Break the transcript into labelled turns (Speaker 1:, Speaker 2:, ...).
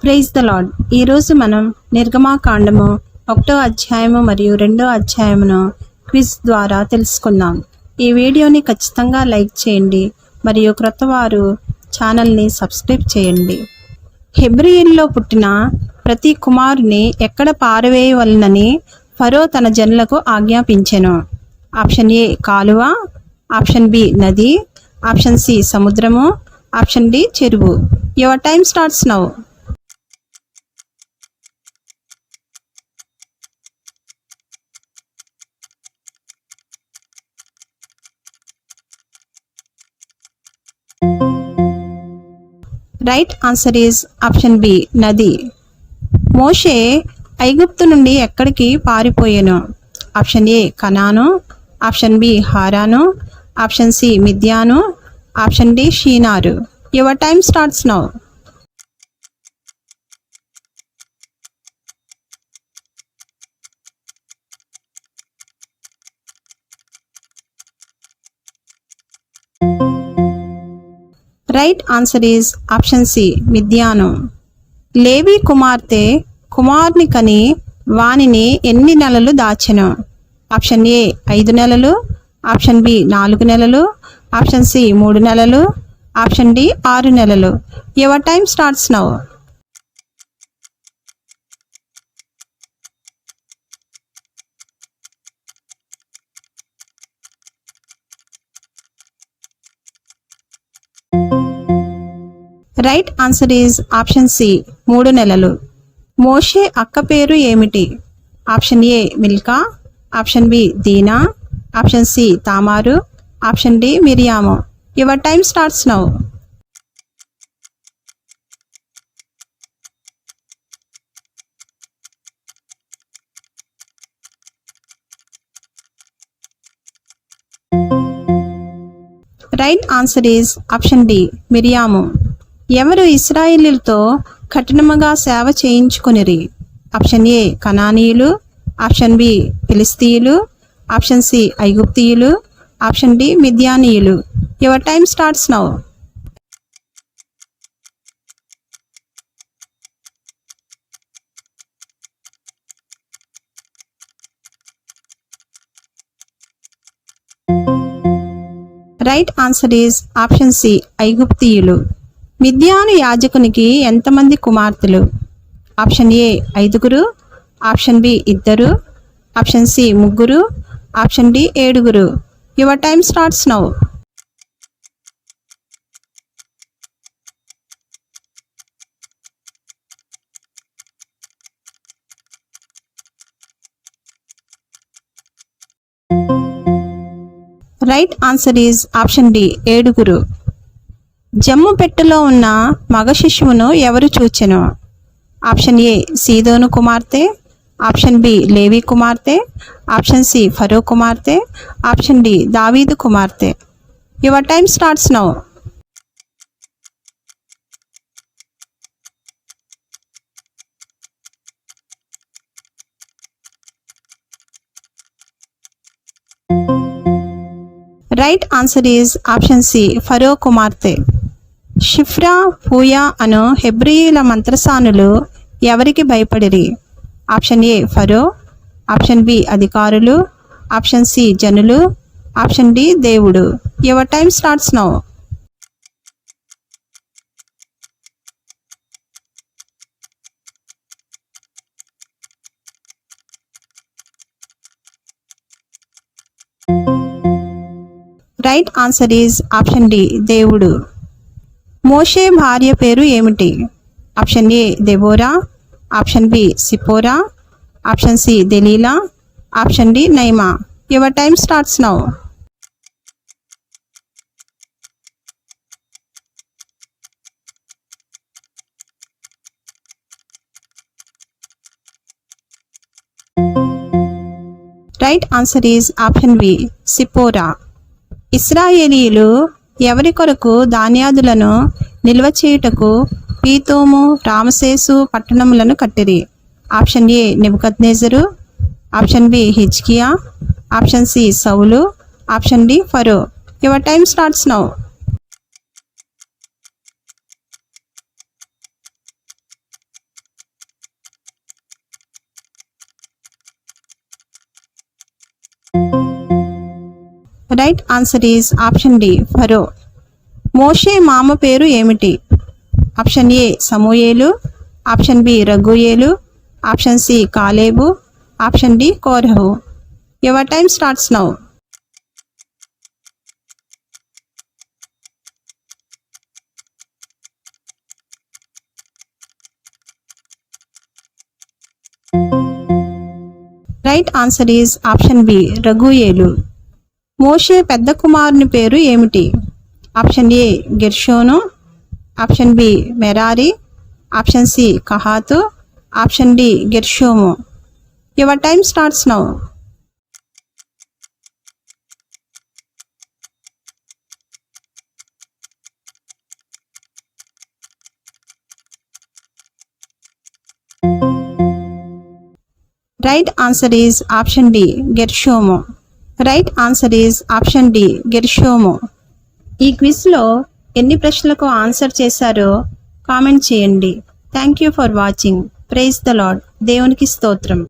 Speaker 1: Praise the lord. ఈరోజు మనం నిర్గమాకాండము 1వ అధ్యాయము మరియు 2వ అధ్యాయమును క్విజ్ ద్వారా తెలుసుకుందాం. ఈ వీడియోని ఖచ్చితంగా లైక్ చేయండి మరియు క్రొత్త వారు ఛానల్ని సబ్స్క్రైబ్ చేయండి. హెబ్రీయుల్లో పుట్టిన ప్రతి కుమారుని ఎక్కడ పారవేయవలనని ఫరో తన జనులకు ఆజ్ఞాపించెను. ఆప్షన్ ఏ కాలువ, ఆప్షన్ బి నది, ఆప్షన్ సి సముద్రము, ఆప్షన్ డి చెరువు. Your time starts now. Right answer is option B నది. మోషే ఐగుప్తు నుండి ఎక్కడికి పారిపోయెను? ఆప్షన్ ఏ కనాను, ఆప్షన్ బి హారాను, ఆప్షన్ సి మిద్యాను, ఆప్షన్ డి షీనారు. Your time starts now. Right answer is option C మిద్యాను. లేవి కుమార్తె కుమారుని కని వానిని ఎన్ని నెలలు దాచెను? ఆప్షన్ ఏ 5 నెలలు, ఆప్షన్ బి 4 నెలలు, ఆప్షన్ సి 3 నెలలు, ఆప్షన్ డి 6 నెలలు. Your time starts now. Right answer is option C 3 నెలలు. మోషే అక్క పేరు ఏమిటి? ఆప్షన్ ఏ మిల్కా, ఆప్షన్ బి దీనా, ఆప్షన్ సి తామారు, ఆప్షన్ డి మిరియాము. Your time starts now. Right answer is option D మిరియాము. ఎవరు ఇశ్రాయేలీయులతో కఠినముగా సేవ చేయించుకొనిరి? ఆప్షన్ ఏ కనానీయులు, ఆప్షన్ బి ఫిలిస్తీయులు, ఆప్షన్ సి ఐగుప్తీయులు, ఆప్షన్ డి మిద్యానీయులు. Your time starts now. Right answer is option C ఐగుప్తీయులు. మిద్యాను యాజకునికి ఎంతమంది కుమార్తెలు? Option A 5, option B 2, option C 3, option D 7. Your time starts now. Right answer is option D 7. జమ్ము పెట్టెలో ఉన్న మగ శిశువును ఎవరు చూచెను? ఆప్షన్ ఏ సీదోను కుమార్తె, ఆప్షన్ బి లేవి కుమార్తె, ఆప్షన్ సి ఫరో కుమార్తె, ఆప్షన్ డి దావీదు కుమార్తె. Your time starts now. Right answer is option C ఫరో కుమార్తె. షిఫ్రా, పూయా అను హెబ్రీయుల మంత్రసానులు ఎవరికి భయపడిరి? ఆప్షన్ ఏ ఫరో, ఆప్షన్ బి అధికారులు, ఆప్షన్ సి జనులు, ఆప్షన్ డి దేవుడు. Your time starts now. Right answer is option D దేవుడు. మోషే భార్య పేరు ఏమిటి? ఆప్షన్ ఏ దెబోరా, ఆప్షన్ బి సిపోరా, ఆప్షన్ సి దెలీలా, ఆప్షన్ డి నైమా. Your time starts now. Right answer is option B సిపోరా. ఇశ్రాయేలీయులు ఎవరి కొరకు ధాన్యాదులను నిల్వ చేయుటకు పీతోము, రామసేసు పట్టణములను కట్టిరి? ఆప్షన్ ఏ నెబుకద్నెజరు, ఆప్షన్ బి హిజ్కియా, ఆప్షన్ సి సౌలు, ఆప్షన్ డి ఫరో. Your time starts now. Right answer is option D ఫరో. మోషే మామ పేరు ఏమిటి? ఆప్షన్ ఏ సమూయేలు, ఆప్షన్ బి రఘుయేలు, ఆప్షన్ సి కాలేబు, ఆప్షన్ డి కోరహు. Your time starts now. Right answer is option B రఘుయేలు. మోషే పెద్ద కుమారుని పేరు ఏమిటి? ఆప్షన్ ఏ గెర్షోను, ఆప్షన్ బి మెరారి, option C Kohath, option D Gershom. Your time starts now. Right answer is option D Gershom. Right answer is option D Gershom. ఈ క్విజ్లో ఎన్ని ప్రశ్నలకు ఆన్సర్ చేశారో కామెంట్ చేయండి. Thank you for watching. Praise the Lord. దేవునికి స్తోత్రం.